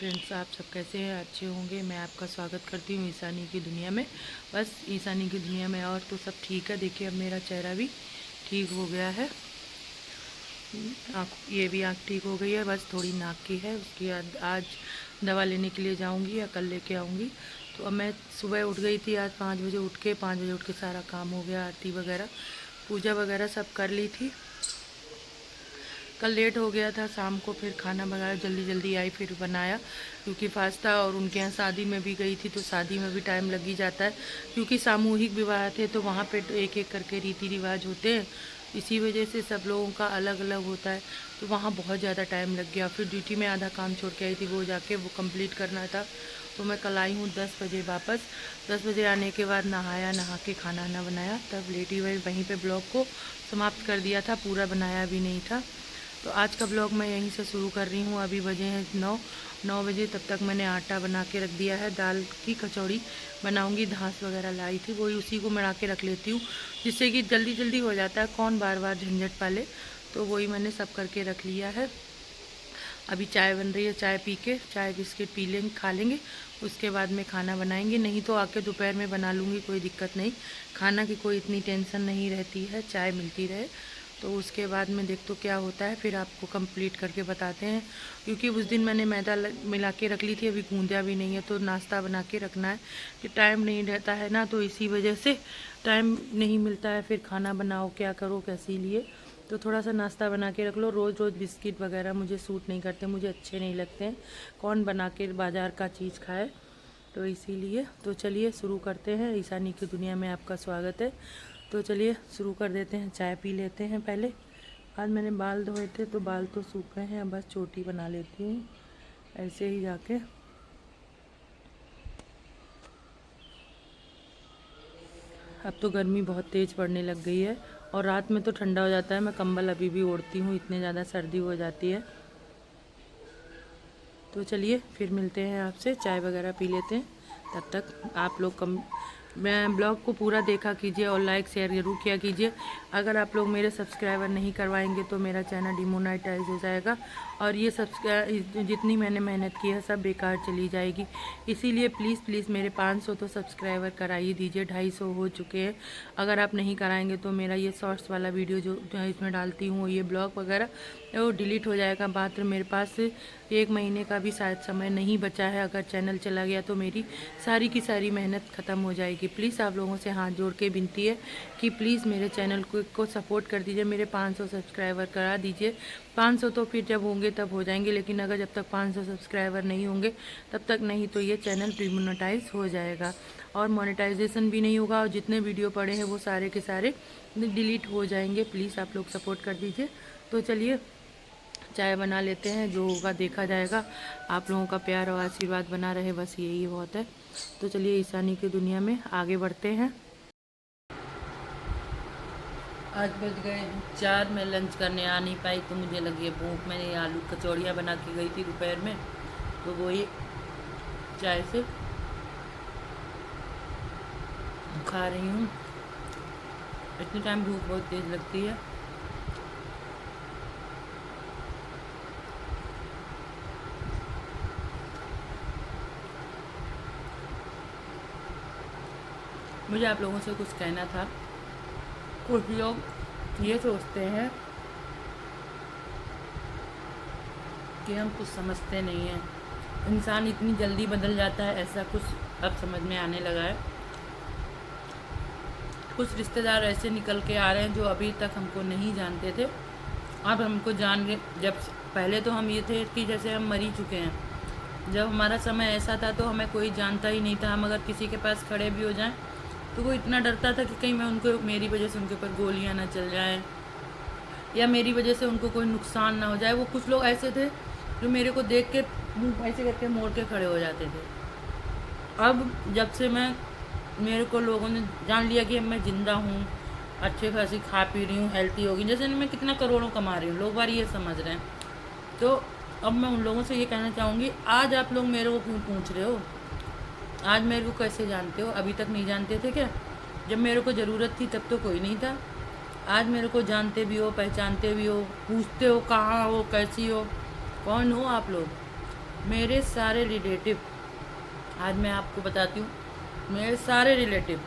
Friends, आप सब कैसे हैं? अच्छे होंगे। मैं आपका स्वागत करती हूँ ईशानी की दुनिया में। बस ईशानी की दुनिया में और तो सब ठीक है। देखिए, अब मेरा चेहरा भी ठीक हो गया है। आँख, ये भी आँख ठीक हो गई है, बस थोड़ी नाक की है। उसकी आज दवा लेने के लिए जाऊँगी या कल लेके आऊँगी। तो अब मैं सुबह उठ गई थी, आज 5 बजे उठ के, 5 बजे उठ के सारा काम हो गया। आरती वगैरह, पूजा वगैरह सब कर ली थी। कल लेट हो गया था शाम को, फिर खाना वगैरह जल्दी जल्दी आई, फिर बनाया क्योंकि फास्ट था। और उनके यहाँ शादी में भी गई थी, तो शादी में भी टाइम लग ही जाता है क्योंकि सामूहिक विवाह थे, तो वहाँ पे तो एक एक करके रीति रिवाज होते हैं। इसी वजह से सब लोगों का अलग अलग होता है, तो वहाँ बहुत ज़्यादा टाइम लग गया। फिर ड्यूटी में आधा काम छोड़ के आई थी, वो जाके वो कंप्लीट करना था। तो मैं कल आई हूँ 10 बजे वापस। 10 बजे आने के बाद नहाया, नहा के खाना वाना बनाया, तब लेटी हुई वहीं पे ब्लॉग को समाप्त कर दिया था, पूरा बनाया भी नहीं था। तो आज का ब्लॉग मैं यहीं से शुरू कर रही हूँ। अभी बजे हैं 9 बजे। तब तक मैंने आटा बना के रख दिया है। दाल की कचौड़ी बनाऊंगी, धांस वगैरह लाई थी, वही उसी को मिला के रख लेती हूँ, जिससे कि जल्दी जल्दी हो जाता है, कौन बार बार झंझट पाले। तो वही मैंने सब करके रख लिया है। अभी चाय बन रही है, चाय पी के, चाय बिस्किट पी लेंगे, खा लेंगे, उसके बाद में खाना बनाएंगे। नहीं तो आके दोपहर में बना लूँगी, कोई दिक्कत नहीं। खाना की कोई इतनी टेंशन नहीं रहती है, चाय मिलती रहे। तो उसके बाद में देख तो क्या होता है, फिर आपको कंप्लीट करके बताते हैं। क्योंकि उस दिन मैंने मैदा मिला के रख ली थी, अभी गूंदा भी नहीं है, तो नाश्ता बना के रखना है कि टाइम नहीं रहता है ना, तो इसी वजह से टाइम नहीं मिलता है। फिर खाना बनाओ, क्या करो, कैसे लिए, तो थोड़ा सा नाश्ता बना के रख लो। रोज़ रोज़ बिस्किट वगैरह मुझे सूट नहीं करते, मुझे अच्छे नहीं लगते हैं। कौन बना के बाज़ार का चीज़ खाए, तो इसीलिए। तो चलिए शुरू करते हैं। ईशानी की दुनिया में आपका स्वागत है। तो चलिए शुरू कर देते हैं। चाय पी लेते हैं पहले। आज मैंने बाल धोए थे, तो बाल तो सूख गए हैं, अब बस चोटी बना लेती हूँ ऐसे ही जाके। अब तो गर्मी बहुत तेज़ पड़ने लग गई है, और रात में तो ठंडा हो जाता है। मैं कंबल अभी भी ओढ़ती हूँ, इतने ज़्यादा सर्दी हो जाती है। तो चलिए फिर मिलते हैं आपसे, चाय वगैरह पी लेते हैं। तब तक आप लोग मैं ब्लॉग को पूरा देखा कीजिए और लाइक शेयर ज़रूर किया कीजिए। अगर आप लोग मेरे सब्सक्राइबर नहीं करवाएंगे तो मेरा चैनल डिमोनेटाइज हो जाएगा, और ये जितनी मैंने मेहनत की है सब बेकार चली जाएगी। इसीलिए प्लीज़ प्लीज़ मेरे 500 तो सब्सक्राइबर कराइए दीजिए। 250 हो चुके हैं। अगर आप नहीं कराएंगे तो मेरा ये शॉर्ट्स वाला वीडियो जो इसमें डालती हूँ, ये ब्लॉग वगैरह, वो डिलीट हो जाएगा। मात्र मेरे पास 1 महीने का भी शायद समय नहीं बचा है। अगर चैनल चला गया तो मेरी सारी की सारी मेहनत ख़त्म हो जाएगी। प्लीज़ आप लोगों से हाथ जोड़ के विनती है कि प्लीज़ मेरे चैनल को सपोर्ट कर दीजिए। मेरे 500 सब्सक्राइबर करा दीजिए। 500 तो फिर जब होंगे तब हो जाएंगे, लेकिन अगर जब तक 500 सब्सक्राइबर नहीं होंगे तब तक नहीं, तो ये चैनल डिमोनेटाइज हो जाएगा और मोनेटाइजेशन भी नहीं होगा, और जितने वीडियो पड़े हैं वो सारे के सारे डिलीट हो जाएंगे। प्लीज़ आप लोग सपोर्ट कर दीजिए। तो चलिए चाय बना लेते हैं, जो होगा देखा जाएगा। आप लोगों का प्यार और आशीर्वाद बना रहे, बस यही बहुत है। तो चलिए ईशानी की दुनिया में आगे बढ़ते हैं। आज बज गए 4, मैं लंच करने आ नहीं पाई तो मुझे लगी है भूख। मैंने आलू कचौड़ियाँ बना के गई थी दोपहर में, तो वही चाय से खा रही हूँ। इतने टाइम भूख बहुत तेज़ लगती है। मुझे आप लोगों से कुछ कहना था। कुछ लोग ये सोचते हैं कि हम कुछ समझते नहीं हैं, इंसान इतनी जल्दी बदल जाता है, ऐसा कुछ अब समझ में आने लगा है। कुछ रिश्तेदार ऐसे निकल के आ रहे हैं जो अभी तक हमको नहीं जानते थे, अब हमको जान गए। जब पहले तो हम ये थे कि जैसे हम मर ही चुके हैं। जब हमारा समय ऐसा था तो हमें कोई जानता ही नहीं था। हम अगर किसी के पास खड़े भी हो जाएं तो वो इतना डरता था कि कहीं मैं उनको, मेरी वजह से उनके ऊपर गोलियां ना चल जाएं, या मेरी वजह से उनको कोई नुकसान ना हो जाए। वो कुछ लोग ऐसे थे जो मेरे को देख के मुँह ऐसे करके मोड़ के खड़े हो जाते थे। अब जब से मेरे को लोगों ने जान लिया कि अब मैं ज़िंदा हूँ, अच्छे खासी खा पी रही हूँ, हेल्थी होगी, जैसे मैं कितना करोड़ों कमा रही हूँ, लोग बार ये समझ रहे हैं। तो अब मैं उन लोगों से ये कहना चाहूँगी, आज आप लोग मेरे को क्यों पूछ रहे हो? आज मेरे को कैसे जानते हो? अभी तक नहीं जानते थे क्या? जब मेरे को ज़रूरत थी तब तो कोई नहीं था। आज मेरे को जानते भी हो, पहचानते भी हो, पूछते हो कहाँ हो, कैसी हो, कौन हो आप लोग? मेरे सारे रिलेटिव, आज मैं आपको बताती हूँ, मेरे सारे रिलेटिव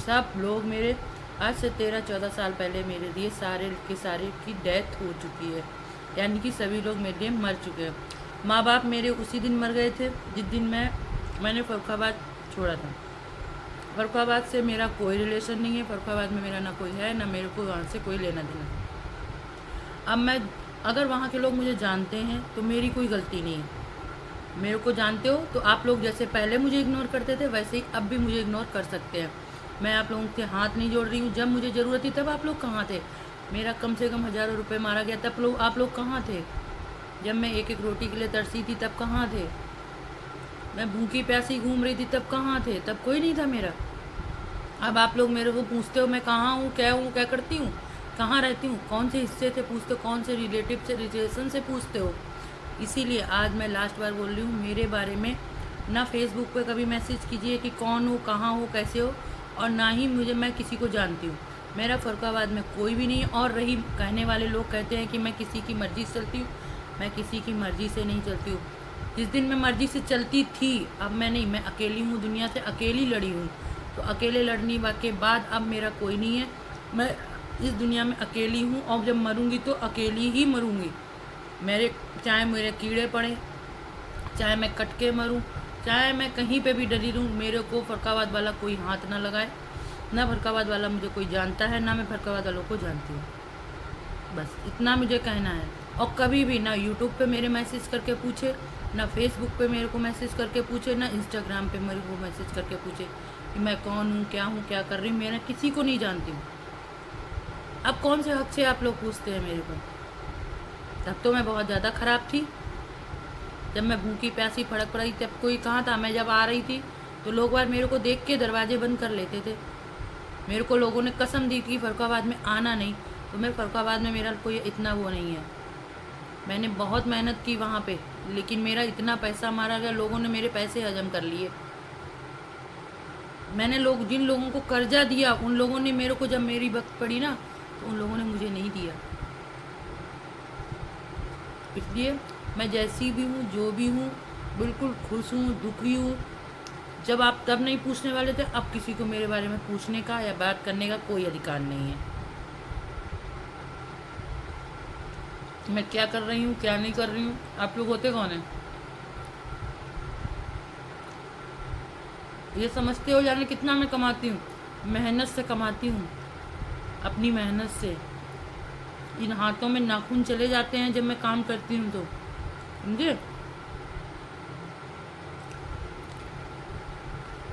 सब लोग मेरे आज से 13-14 साल पहले मेरे लिए सारे के सारे की डेथ हो चुकी है, यानी कि सभी लोग मेरे लिए मर चुके हैं। माँ बाप मेरे उसी दिन मर गए थे जिस दिन मैंने फर्रुखाबाद छोड़ा था। फर्रुखाबाद से मेरा कोई रिलेशन नहीं है, फर्रुखाबाद में मेरा ना कोई है, ना मेरे को वहाँ से कोई लेना देना। अब मैं अगर वहाँ के लोग मुझे जानते हैं तो मेरी कोई गलती नहीं है। मेरे को जानते हो तो आप लोग जैसे पहले मुझे इग्नोर करते थे वैसे ही अब भी मुझे इग्नोर कर सकते हैं। मैं आप लोगों के हाथ नहीं जोड़ रही हूँ। जब मुझे ज़रूरत थी तब आप लोग कहाँ थे? मेरा कम से कम हज़ारों रुपये मारा गया तब आप लोग कहाँ थे? जब मैं एक एक रोटी के लिए तरसी थी तब कहाँ थे? मैं भूखी प्यासी घूम रही थी तब कहाँ थे? तब कोई नहीं था मेरा। अब आप लोग मेरे को पूछते हो मैं कहाँ हूँ, क्या करती हूँ, कहाँ रहती हूँ, कौन से हिस्से से पूछते हो, कौन से रिलेटिव से रिलेशन से पूछते हो। इसीलिए आज मैं लास्ट बार बोल रही हूँ, मेरे बारे में ना फेसबुक पे कभी मैसेज कीजिए कि कौन हो, कहाँ हो, कैसे हो, और ना ही मैं किसी को जानती हूँ। मेरा फर्रुखाबाद में कोई भी नहीं है। और रही कहने वाले लोग कहते हैं कि मैं किसी की मर्ज़ी से चलती हूँ, मैं किसी की मर्ज़ी से नहीं चलती हूँ। जिस दिन मैं मर्ज़ी से चलती थी अब मैं नहीं, मैं अकेली हूँ, दुनिया से अकेली लड़ी हूँ। तो अकेले लड़ने के बाद अब मेरा कोई नहीं है। मैं इस दुनिया में अकेली हूँ और जब मरूंगी तो अकेली ही मरूंगी। चाहे मेरे कीड़े पड़े, चाहे मैं कट के मरूँ, चाहे मैं कहीं पे भी डरी रहूँ, मेरे को फर्रुखाबाद वाला कोई हाथ ना लगाए। ना फर्रुखाबाद वाला मुझे कोई जानता है, ना मैं फर्रुखाबाद वालों को जानती हूँ। बस इतना मुझे कहना है। और कभी भी ना यूट्यूब पे मेरे मैसेज करके पूछे, ना फेसबुक पे मेरे को मैसेज करके पूछे, ना इंस्टाग्राम पे मेरे को मैसेज करके पूछे कि मैं कौन हूँ, क्या कर रही हूँ। मैं किसी को नहीं जानती हूँ। अब कौन से हक से आप लोग पूछते हैं मेरे को? तब तो मैं बहुत ज़्यादा ख़राब थी। जब मैं भूखी प्यासी फड़क रही तब कोई कहाँ था? मैं जब आ रही थी तो लोग बार मेरे को देख के दरवाजे बंद कर लेते थे। मेरे को लोगों ने कसम दी थी फर्रुखाबाद में आना नहीं, तो मैं फर्रुखाबाद में मेरा कोई इतना वो नहीं है। मैंने बहुत मेहनत की वहाँ पे, लेकिन मेरा इतना पैसा मारा गया, लोगों ने मेरे पैसे हजम कर लिए। मैंने जिन लोगों को कर्जा दिया उन लोगों ने मेरे को, जब मेरी वक्त पड़ी ना, तो उन लोगों ने मुझे नहीं दिया। इसलिए मैं जैसी भी हूँ, जो भी हूँ, बिल्कुल खुश हूँ, दुखी हूँ। जब आप तब नहीं पूछने वाले थे, अब किसी को मेरे बारे में पूछने का या बात करने का कोई अधिकार नहीं है। मैं क्या कर रही हूँ, क्या नहीं कर रही हूँ, आप लोग होते कौन हैं? ये समझते हो जाने कितना मैं कमाती हूँ? मेहनत से कमाती हूँ, अपनी मेहनत से। इन हाथों में नाखून चले जाते हैं जब मैं काम करती हूँ, तो समझे?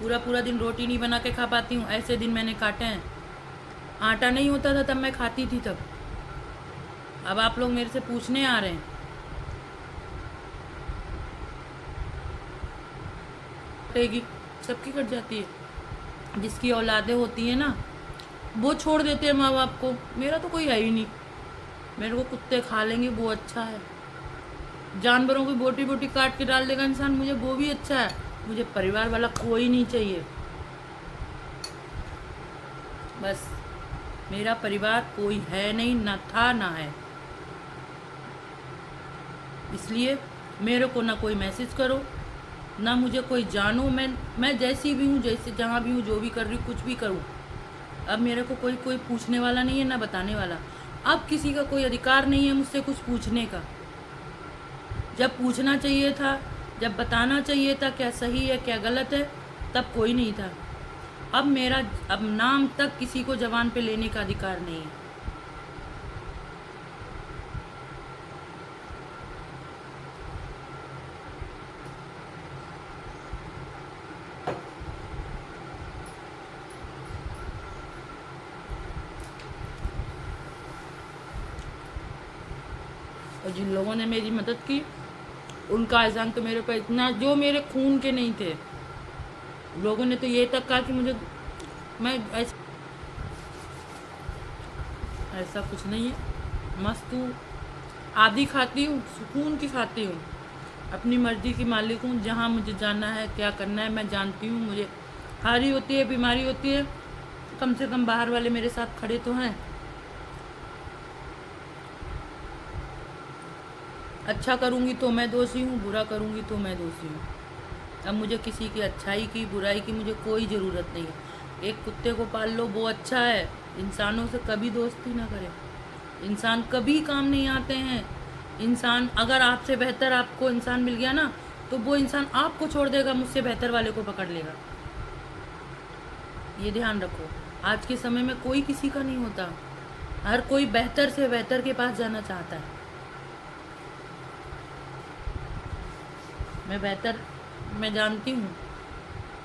पूरा दिन रोटी नहीं बना के खा पाती हूँ, ऐसे दिन मैंने काटे हैं। आटा नहीं होता था तब मैं खाती थी तब। अब आप लोग मेरे से पूछने आ रहे हैं। कटेगी, सबकी कट जाती है। जिसकी औलादें होती हैं ना, वो छोड़ देते हैं माँ बाप को। मेरा तो कोई है ही नहीं। मेरे को कुत्ते खा लेंगे वो अच्छा है, जानवरों की बोटी बोटी काट के डाल देगा इंसान, मुझे वो भी अच्छा है। मुझे परिवार वाला कोई नहीं चाहिए। बस मेरा परिवार कोई है नहीं, ना था ना है। इसलिए मेरे को ना कोई मैसेज करो, ना मुझे कोई जानो। मैं जैसी भी हूँ, जैसे जहाँ भी हूँ, जो भी कर रही हूँ, कुछ भी करूँ, अब मेरे को कोई पूछने वाला नहीं है, ना बताने वाला। अब किसी का कोई अधिकार नहीं है मुझसे कुछ पूछने का। जब पूछना चाहिए था, जब बताना चाहिए था क्या सही है क्या गलत है, तब कोई नहीं था। अब नाम तक किसी को ज़बान पे लेने का अधिकार नहीं है। और जिन लोगों ने मेरी मदद की उनका एहसान तो मेरे पर इतना, जो मेरे खून के नहीं थे, लोगों ने तो ये तक कहा कि मैं ऐसा कुछ नहीं है। मस्त हूँ, आधी खाती हूँ, सुकून की खाती हूँ, अपनी मर्जी की मालिक हूँ। जहाँ मुझे जाना है, क्या करना है, मैं जानती हूँ। मुझे हारी होती है, बीमारी होती है, कम से कम बाहर वाले मेरे साथ खड़े तो हैं। अच्छा करूँगी तो मैं दोषी हूँ, बुरा करूँगी तो मैं दोषी हूँ। अब मुझे किसी की अच्छाई की बुराई की मुझे कोई ज़रूरत नहीं है। एक कुत्ते को पाल लो वो अच्छा है, इंसानों से कभी दोस्ती ना करें। इंसान कभी काम नहीं आते हैं। इंसान अगर आपसे बेहतर आपको इंसान मिल गया ना, तो वो इंसान आपको छोड़ देगा, मुझसे बेहतर वाले को पकड़ लेगा। ये ध्यान रखो। आज के समय में कोई किसी का नहीं होता, हर कोई बेहतर से बेहतर के पास जाना चाहता है। मैं जानती हूँ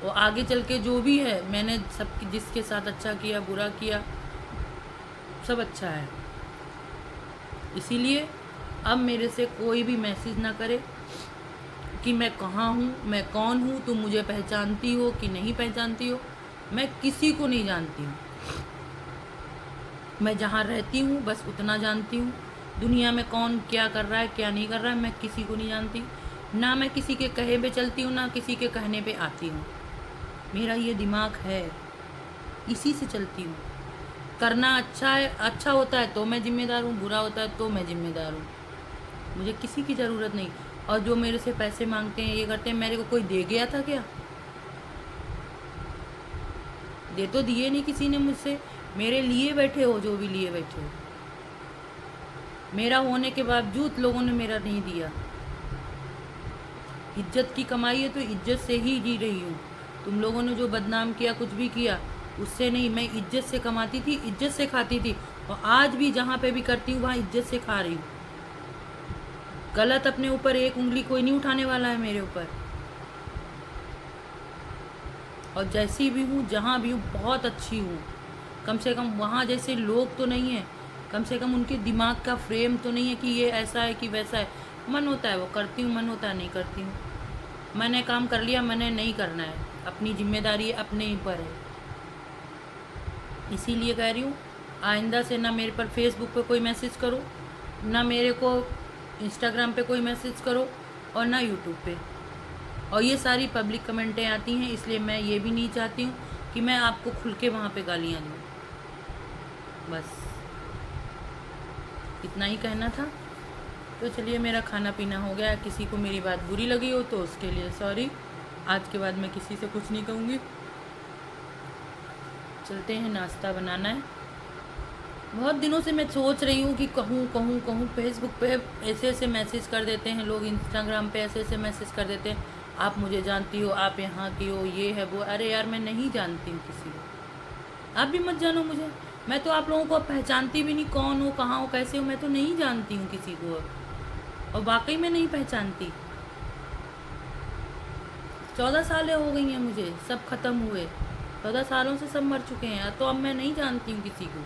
वो आगे चल के जो भी है, मैंने सब जिसके साथ अच्छा किया बुरा किया सब अच्छा है। इसीलिए अब मेरे से कोई भी मैसेज ना करे कि मैं कहाँ हूँ, मैं कौन हूँ, तुम मुझे पहचानती हो कि नहीं पहचानती हो। मैं किसी को नहीं जानती हूँ। मैं जहाँ रहती हूँ बस उतना जानती हूँ। दुनिया में कौन क्या कर रहा है क्या नहीं कर रहा है मैं किसी को नहीं जानती। ना मैं किसी के कहे पे चलती हूँ ना किसी के कहने पे आती हूँ। मेरा ये दिमाग है, इसी से चलती हूँ। करना अच्छा है, अच्छा होता है तो मैं जिम्मेदार हूँ, बुरा होता है तो मैं जिम्मेदार हूँ। मुझे किसी की ज़रूरत नहीं। और जो मेरे से पैसे मांगते हैं ये करते हैं, मेरे को कोई दे गया था क्या? दे तो दिए नहीं किसी ने मुझसे। मेरे लिए बैठे हो जो भी लिए बैठे हो। मेरा होने के बावजूद लोगों ने मेरा नहीं दिया। इज्जत की कमाई है तो इज्जत से ही जी रही हूँ। तुम लोगों ने जो बदनाम किया कुछ भी किया उससे नहीं, मैं इज्जत से कमाती थी, इज्जत से खाती थी, और आज भी जहाँ पे भी करती हूँ वहाँ इज्जत से खा रही हूँ। गलत अपने ऊपर एक उंगली कोई नहीं उठाने वाला है मेरे ऊपर। और जैसी भी हूँ जहाँ भी हूँ बहुत अच्छी हूँ। कम से कम वहाँ जैसे लोग तो नहीं है, कम से कम उनके दिमाग का फ्रेम तो नहीं है कि ये ऐसा है कि वैसा है। मन होता है वो करती हूँ, मन होता है नहीं करती हूँ। मैंने काम कर लिया, मैंने नहीं करना है, अपनी जिम्मेदारी अपने ही पर है। इसीलिए कह रही हूँ आइंदा से ना मेरे पर फेसबुक पे कोई मैसेज करो, ना मेरे को इंस्टाग्राम पे कोई मैसेज करो, और ना यूट्यूब पे। और ये सारी पब्लिक कमेंटें आती हैं, इसलिए मैं ये भी नहीं चाहती हूँ कि मैं आपको खुल के वहाँ पे गालियाँ दूँ। बस इतना ही कहना था। तो चलिए मेरा खाना पीना हो गया। किसी को मेरी बात बुरी लगी हो तो उसके लिए सॉरी। आज के बाद मैं किसी से कुछ नहीं कहूँगी। चलते हैं, नाश्ता बनाना है। बहुत दिनों से मैं सोच रही हूँ कि कहूँ। फेसबुक पे ऐसे ऐसे मैसेज कर देते हैं लोग, इंस्टाग्राम पे ऐसे ऐसे मैसेज कर देते हैं, आप मुझे जानती हो, आप यहाँ की हो, ये है वो। अरे यार मैं नहीं जानती हूँ किसी को, आप भी मत जानो मुझे। मैं तो आप लोगों को पहचानती भी नहीं, कौन हो, कहाँ हो, कैसे हो, मैं तो नहीं जानती हूँ किसी को अब। और वाकई में नहीं पहचानती। 14 सालें हो गई हैं मुझे, सब खत्म हुए। 14 सालों से सब मर चुके हैं, तो अब मैं नहीं जानती हूँ किसी को।